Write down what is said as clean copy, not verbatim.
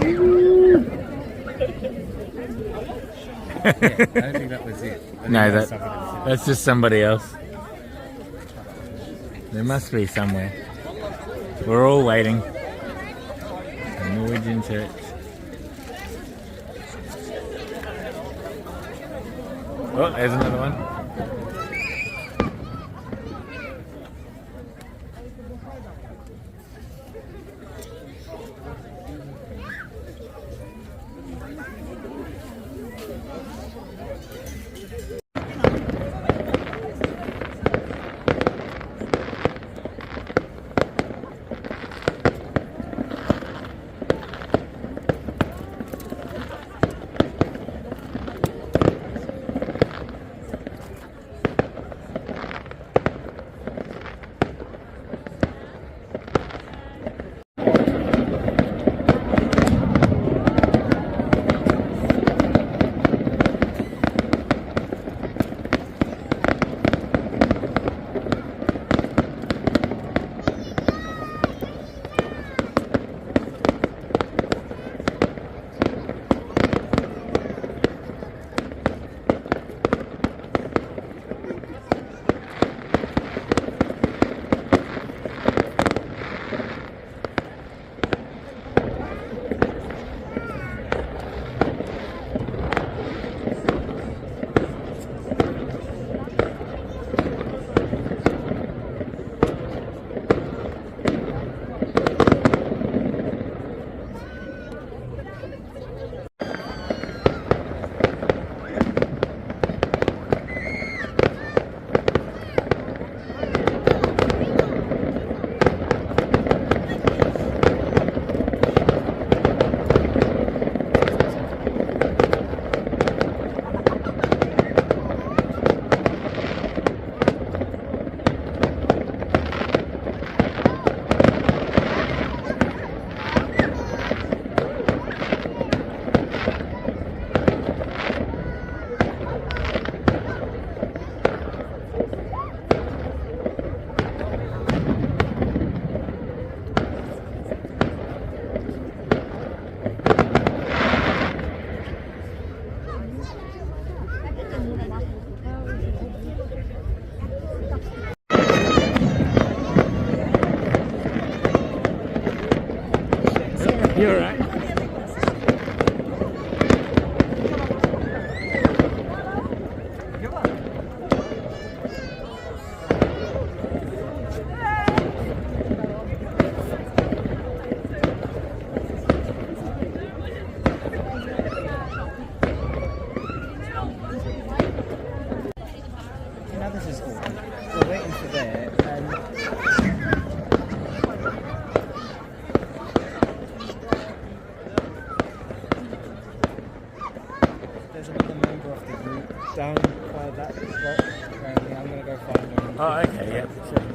I don't think that was it. No, that's just somebody else. There must be somewhere. We're all waiting. A Norwegian church. Oh, there's another one. You're right. Now this is all. We're waiting for there, and there's another member of the group down by that spot. Apparently, I'm gonna go find them. Oh, okay, yeah. Sure.